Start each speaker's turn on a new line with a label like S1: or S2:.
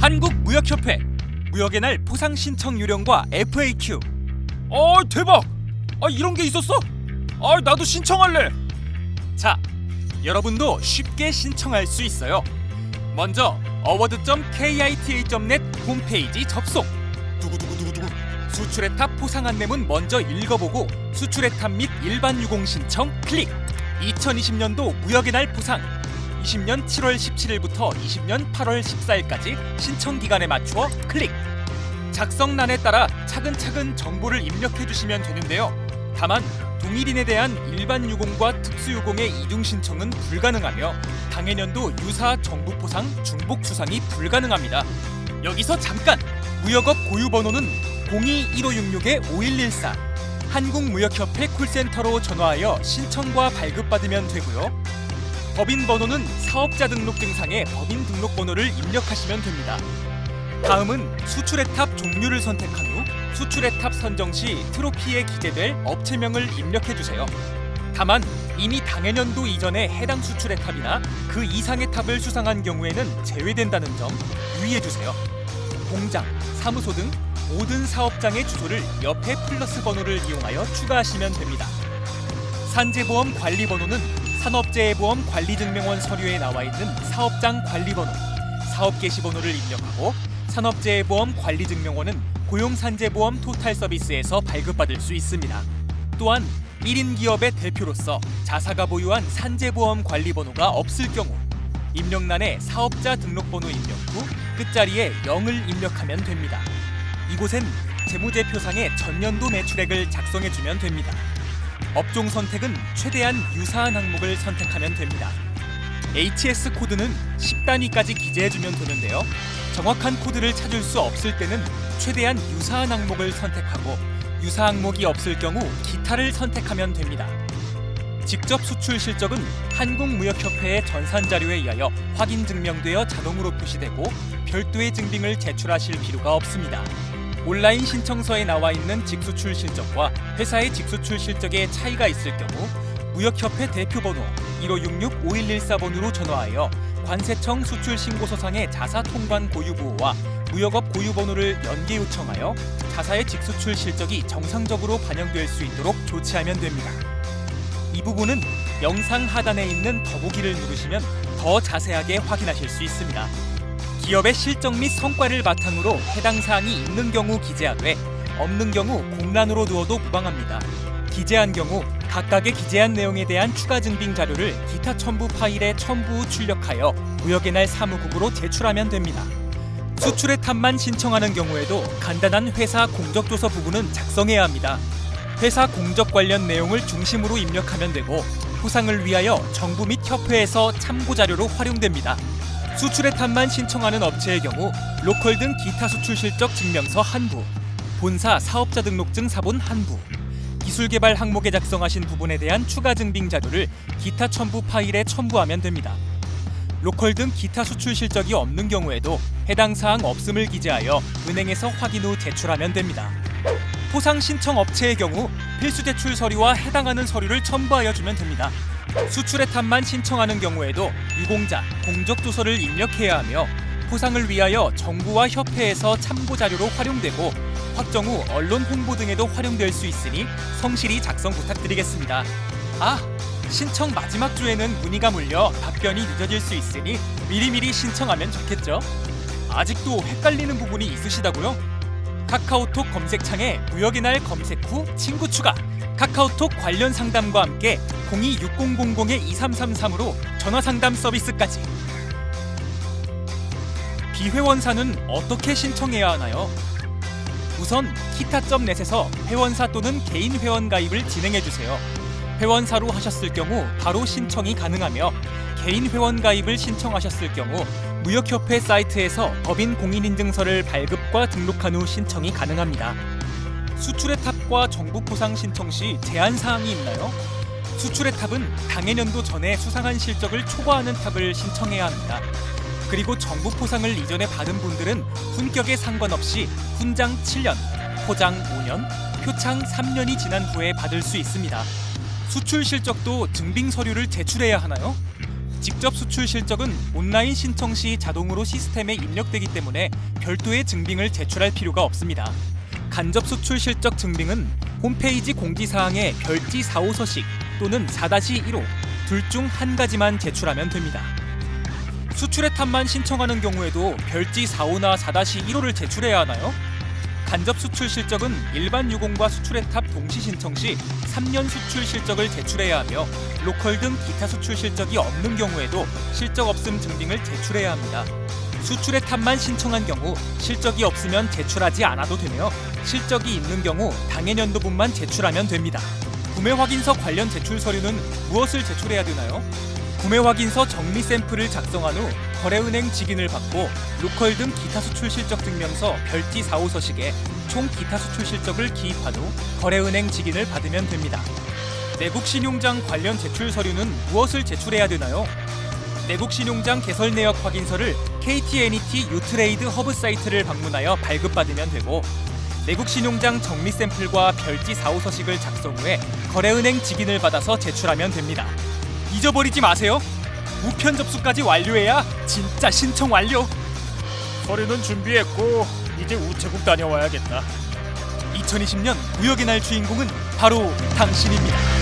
S1: 한국무역협회 무역의 날 포상 신청 요령과 FAQ. 대박! 이런 게 있었어? 나도 신청할래. 자, 여러분도 쉽게 신청할 수 있어요. 먼저 award.kita.net 홈페이지 접속. 두구두구두구두구. 수출의 탑 포상 안내문 먼저 읽어보고 수출의 탑 및 일반 유공 신청 클릭. 2020년도 무역의 날 포상 20년 7월 17일부터 20년 8월 14일까지 신청 기간에 맞추어 클릭. 작성란에 따라 차근차근 정보를 입력해 주시면 되는데요. 다만 동일인에 대한 일반 유공과 특수유공의 이중 신청은 불가능하며 당해년도 유사 정부 포상 중복 수상이 불가능합니다. 여기서 잠깐! 무역업 고유 번호는 02-1566-5114 한국무역협회 콜센터로 전화하여 신청과 발급받으면 되고요. 법인 번호는 사업자 등록증상에 법인 등록번호를 입력하시면 됩니다. 다음은 수출의 탑 종류를 선택한 후 수출의 탑 선정 시 트로피에 기재될 업체명을 입력해주세요. 다만 이미 당해년도 이전에 해당 수출의 탑이나 그 이상의 탑을 수상한 경우에는 제외된다는 점 유의해주세요. 공장, 사무소 등 모든 사업장의 주소를 옆에 플러스 번호를 이용하여 추가하시면 됩니다. 산재보험 관리번호는 산업재해보험 관리증명원 서류에 나와 있는 사업장 관리번호, 사업개시번호를 입력하고 산업재해보험 관리증명원은 고용산재보험 토탈서비스에서 발급받을 수 있습니다. 또한 1인 기업의 대표로서 자사가 보유한 산재보험 관리번호가 없을 경우 입력란에 사업자 등록번호 입력 후 끝자리에 0을 입력하면 됩니다. 이곳엔 재무제표상의 전년도 매출액을 작성해주면 됩니다. 업종 선택은 최대한 유사한 항목을 선택하면 됩니다. HS 코드는 10단위까지 기재해주면 되는데요. 정확한 코드를 찾을 수 없을 때는 최대한 유사한 항목을 선택하고 유사 항목이 없을 경우 기타를 선택하면 됩니다. 직접 수출 실적은 한국무역협회의 전산자료에 의하여 확인 증명되어 자동으로 표시되고 별도의 증빙을 제출하실 필요가 없습니다. 온라인 신청서에 나와 있는 직수출 실적과 회사의 직수출 실적에 차이가 있을 경우 무역협회 대표번호 1566-5114번으로 전화하여 관세청 수출신고서상의 자사 통관 고유부호와 무역업 고유번호를 연계 요청하여 자사의 직수출 실적이 정상적으로 반영될 수 있도록 조치하면 됩니다. 이 부분은 영상 하단에 있는 더보기를 누르시면 더 자세하게 확인하실 수 있습니다. 기업의 실적 및 성과를 바탕으로 해당 사항이 있는 경우 기재하되 없는 경우 공란으로 두어도 무방합니다. 기재한 경우 각각의 기재한 내용에 대한 추가 증빙 자료를 기타 첨부 파일에 첨부 후 출력하여 무역의 날 사무국으로 제출하면 됩니다. 수출의 탑만 신청하는 경우에도 간단한 회사 공적조서 부분은 작성해야 합니다. 회사 공적 관련 내용을 중심으로 입력하면 되고 포상을 위하여 정부 및 협회에서 참고 자료로 활용됩니다. 수출의 탑만 신청하는 업체의 경우 로컬 등 기타 수출 실적 증명서 한 부, 본사 사업자 등록증 사본 한 부, 기술개발 항목에 작성하신 부분에 대한 추가 증빙 자료를 기타 첨부 파일에 첨부하면 됩니다. 로컬 등 기타 수출 실적이 없는 경우에도 해당 사항 없음을 기재하여 은행에서 확인 후 제출하면 됩니다. 포상 신청 업체의 경우 필수 제출 서류와 해당하는 서류를 첨부하여 주면 됩니다. 수출의 탑만 신청하는 경우에도 유공자, 공적조서를 입력해야 하며 포상을 위하여 정부와 협회에서 참고 자료로 활용되고 확정 후 언론 홍보 등에도 활용될 수 있으니 성실히 작성 부탁드리겠습니다. 신청 마지막 주에는 문의가 몰려 답변이 늦어질 수 있으니 미리미리 신청하면 좋겠죠? 아직도 헷갈리는 부분이 있으시다고요? 카카오톡 검색창에 무역의 날 검색 후 친구 추가, 카카오톡 관련 상담과 함께 02-6000-2333으로 전화상담 서비스까지. 비회원사는 어떻게 신청해야 하나요? 우선 kita.net에서 회원사 또는 개인 회원 가입을 진행해주세요. 회원사로 하셨을 경우 바로 신청이 가능하며 개인 회원 가입을 신청하셨을 경우 무역협회 사이트에서 법인 공인인증서를 발급과 등록한 후 신청이 가능합니다. 수출의 탑과 정부 포상 신청 시 제한사항이 있나요? 수출의 탑은 당해년도 전에 수상한 실적을 초과하는 탑을 신청해야 합니다. 그리고 정부 포상을 이전에 받은 분들은 훈격에 상관없이 훈장 7년, 포장 5년, 표창 3년이 지난 후에 받을 수 있습니다. 수출 실적도 증빙 서류를 제출해야 하나요? 직접 수출 실적은 온라인 신청 시 자동으로 시스템에 입력되기 때문에 별도의 증빙을 제출할 필요가 없습니다. 간접 수출 실적 증빙은 홈페이지 공지사항에 별지 4호서식 또는 4-15 둘 중 한 가지만 제출하면 됩니다. 수출의 탑만 신청하는 경우에도 별지 4호나 4-15를 제출해야 하나요? 간접 수출 실적은 일반 유공과 수출의 탑 동시 신청 시 3년 수출 실적을 제출해야 하며 로컬 등 기타 수출 실적이 없는 경우에도 실적 없음 증빙을 제출해야 합니다. 수출의 탑만 신청한 경우 실적이 없으면 제출하지 않아도 되며 실적이 있는 경우 당해년도분만 제출하면 됩니다. 구매 확인서 관련 제출 서류는 무엇을 제출해야 되나요? 구매 확인서 정리 샘플을 작성한 후 거래은행 직인을 받고 로컬 등 기타 수출 실적 증명서 별지 4호서식에 총 기타 수출 실적을 기입한 후 거래은행 직인을 받으면 됩니다. 내국 신용장 관련 제출 서류는 무엇을 제출해야 되나요? 내국 신용장 개설 내역 확인서를 KTNET 유트레이드 허브 사이트를 방문하여 발급받으면 되고 내국 신용장 정리 샘플과 별지 4호서식을 작성 후에 거래은행 직인을 받아서 제출하면 됩니다. 잊어버리지 마세요. 우편 접수까지 완료해야 진짜 신청 완료.
S2: 서류는 준비했고 이제 우체국 다녀와야겠다.
S1: 2020년 무역의 날 주인공은 바로 당신입니다.